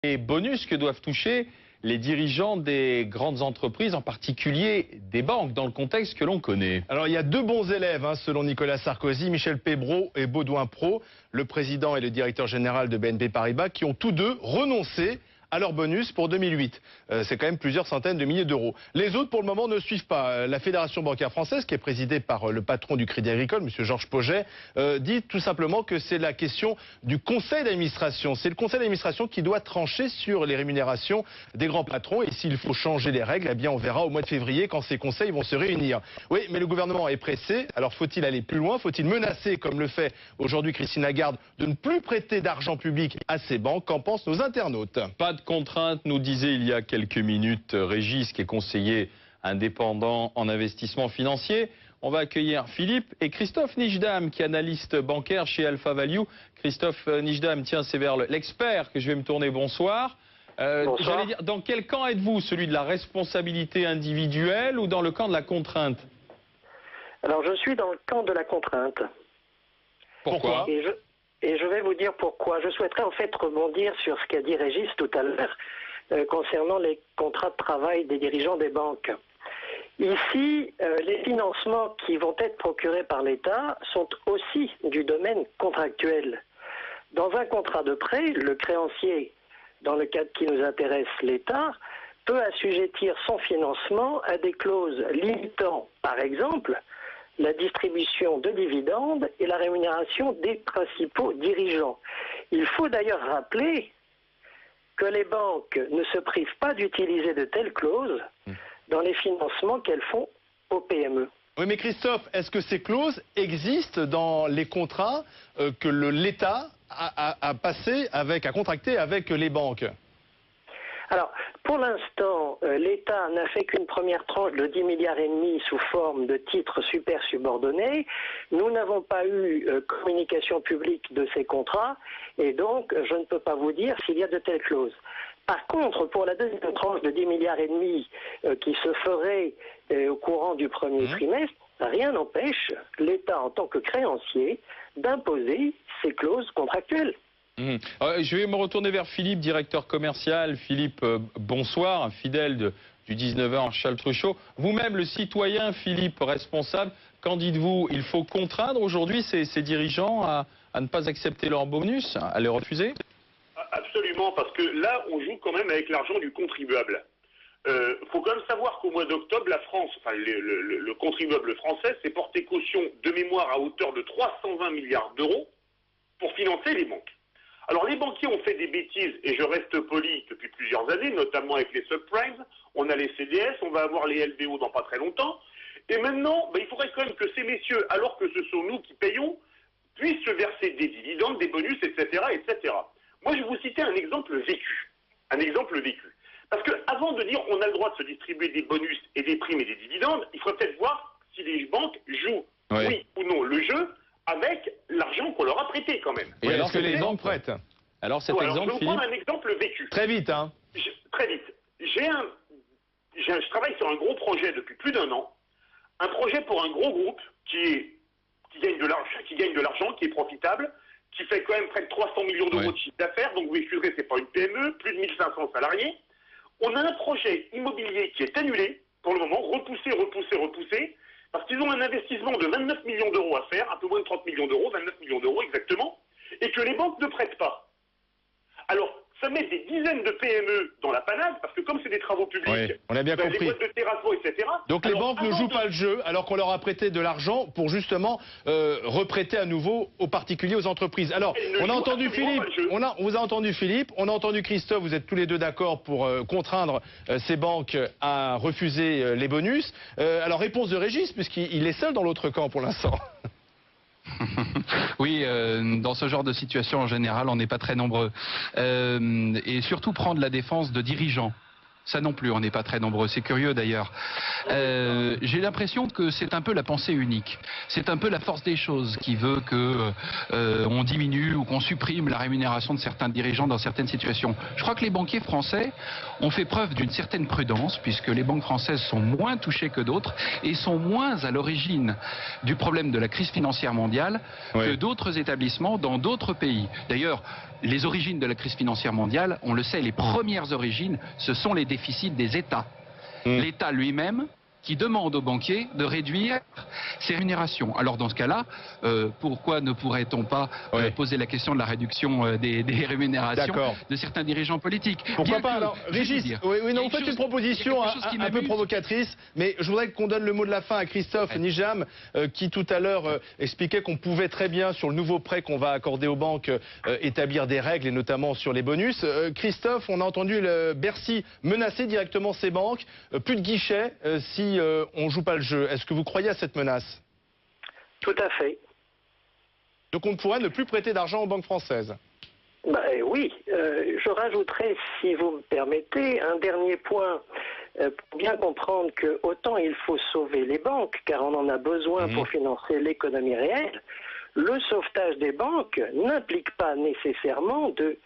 les bonus que doivent toucher les dirigeants des grandes entreprises, en particulier des banques, dans le contexte que l'on connaît. Alors il y a deux bons élèves, selon Nicolas Sarkozy, Michel Pébreau et Baudouin Pro, le président et le directeur général de BNP Paribas, qui ont tous deux renoncé à leur bonus pour 2008. C'est quand même plusieurs centaines de milliers d'euros. Les autres, pour le moment, ne suivent pas. La Fédération bancaire française, qui est présidée par le patron du Crédit Agricole, M. Georges Pauget, dit tout simplement que c'est la question du conseil d'administration. C'est le conseil d'administration qui doit trancher sur les rémunérations des grands patrons. Et s'il faut changer les règles, eh bien on verra au mois de février quand ces conseils vont se réunir. Oui, mais le gouvernement est pressé. Alors faut-il aller plus loin? Faut-il menacer, comme le fait aujourd'hui Christine Lagarde, de ne plus prêter d'argent public à ces banques? Qu'en pensent nos internautes? Pas de contrainte, nous disait il y a quelques minutes Régis, qui est conseiller indépendant en investissement financier. On va accueillir Philippe et Christophe Nijdam, qui est analyste bancaire chez Alpha Value. Christophe Nijdam, tiens, c'est vers l'expert que je vais me tourner. Bonsoir. Bonsoir. J'allais dire, dans quel camp êtes-vous? Celui de la responsabilité individuelle ou dans le camp de la contrainte? Alors, je suis dans le camp de la contrainte. Pourquoi? Et je vais vous dire pourquoi. Je souhaiterais en fait rebondir sur ce qu'a dit Régis tout à l'heure concernant les contrats de travail des dirigeants des banques. Ici, les financements qui vont être procurés par l'État sont aussi du domaine contractuel. Dans un contrat de prêt, le créancier, dans le cadre qui nous intéresse, l'État, peut assujettir son financement à des clauses limitant, par exemple, la distribution de dividendes et la rémunération des principaux dirigeants. Il faut d'ailleurs rappeler que les banques ne se privent pas d'utiliser de telles clauses dans les financements qu'elles font aux PME. Oui, mais Christophe, est-ce que ces clauses existent dans les contrats que l'État a contracté avec les banques? Alors, pour l'instant, l'État n'a fait qu'une première tranche de 10 milliards et demi sous forme de titres super subordonnés. Nous n'avons pas eu communication publique de ces contrats et donc je ne peux pas vous dire s'il y a de telles clauses. Par contre, pour la deuxième tranche de 10 milliards et demi qui se ferait au courant du premier trimestre, rien n'empêche l'État en tant que créancier d'imposer ces clauses contractuelles. Je vais me retourner vers Philippe, directeur commercial. Philippe, bonsoir, un fidèle du 19h Charles Truchot. Vous-même, le citoyen Philippe, responsable, qu'en dites-vous? Il faut contraindre aujourd'hui ces dirigeants à ne pas accepter leur bonus, à les refuser? Absolument, parce que là, on joue quand même avec l'argent du contribuable. Faut quand même savoir qu'au mois d'octobre, la France, enfin le contribuable français, s'est porté caution de mémoire à hauteur de 320 milliards d'euros pour financer les banques. Alors les banquiers ont fait des bêtises, et je reste poli depuis plusieurs années, notamment avec les subprimes, on a les CDS, on va avoir les LBO dans pas très longtemps, et maintenant, il faudrait quand même que ces messieurs, alors que ce sont nous qui payons, puissent se verser des dividendes, des bonus, etc., etc. Moi, je vais vous citer un exemple vécu. Un exemple vécu. Parce qu'avant de dire on a le droit de se distribuer des bonus et des primes et des dividendes, il faudrait peut-être voir si les banques jouent, oui ou non, le jeu avec l'argent qu'on leur a prêté quand même. Et alors que les banques prêtent? Alors cet exemple, je vais vous prendre un exemple vécu. Très vite, Très vite. Je travaille sur un gros projet depuis plus d'un an. Un projet pour un gros groupe qui gagne de l'argent, qui est profitable, qui fait quand même près de 300 millions d'euros de chiffre d'affaires. Donc vous excuserez, c'est pas une PME, plus de 1500 salariés. On a un projet immobilier qui est annulé, pour le moment, repoussé, parce qu'ils ont un investissement de 29 millions d'euros à faire, un peu moins de 30 millions d'euros, 29 millions d'euros exactement, et que les banques ne prêtent pas. Alors, ça met des dizaines de PME dans la panade, parce que comme c'est des travaux publics, on a bien compris. Les boîtes de terrassement, etc. Donc les banques ne jouent pas le jeu, alors qu'on leur a prêté de l'argent pour justement reprêter à nouveau aux particuliers, aux entreprises. Alors, on a entendu Philippe, on vous a entendu Philippe, on a entendu Christophe, vous êtes tous les deux d'accord pour contraindre ces banques à refuser les bonus. Alors, réponse de Régis, puisqu'il est seul dans l'autre camp pour l'instant. Oui, dans ce genre de situation, en général, on n'est pas très nombreux. Et surtout prendre la défense de dirigeants. Ça non plus, on n'est pas très nombreux. C'est curieux d'ailleurs. J'ai l'impression que c'est un peu la pensée unique. C'est un peu la force des choses qui veut que on diminue ou qu'on supprime la rémunération de certains dirigeants dans certaines situations. Je crois que les banquiers français ont fait preuve d'une certaine prudence, puisque les banques françaises sont moins touchées que d'autres et sont moins à l'origine du problème de la crise financière mondiale que d'autres établissements dans d'autres pays. D'ailleurs, les origines de la crise financière mondiale, on le sait, les premières origines, ce sont les déficits des États. L'État lui-même qui demande aux banquiers de réduire ses rémunérations. Alors dans ce cas-là, pourquoi ne pourrait-on pas poser la question de la réduction des rémunérations de certains dirigeants politiques? Pourquoi pas? Alors, Régis, vous faites une proposition un peu provocatrice, mais je voudrais qu'on donne le mot de la fin à Christophe Nijam, qui tout à l'heure expliquait qu'on pouvait très bien, sur le nouveau prêt qu'on va accorder aux banques, établir des règles, et notamment sur les bonus. Christophe, on a entendu Bercy menacer directement ces banques, plus de guichets si on ne joue pas le jeu. Est-ce que vous croyez à cette menace? Tout à fait. Donc on pourrait ne plus prêter d'argent aux banques françaises? Oui, je rajouterai, si vous me permettez, un dernier point pour bien comprendre que autant il faut sauver les banques, car on en a besoin pour financer l'économie réelle, le sauvetage des banques n'implique pas nécessairement de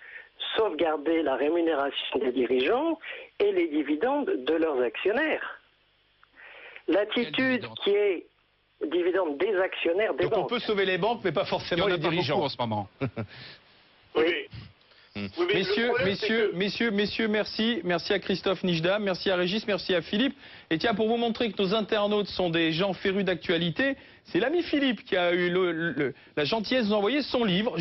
sauvegarder la rémunération des dirigeants et les dividendes de leurs actionnaires. L'attitude qui est dividende des actionnaires des banques. Donc on peut sauver les banques, mais pas forcément les dirigeants en ce moment. Messieurs, merci à Christophe Nijam, merci à Régis, merci à Philippe. Et tiens, pour vous montrer que nos internautes sont des gens férus d'actualité, c'est l'ami Philippe qui a eu la gentillesse d'envoyer son livre.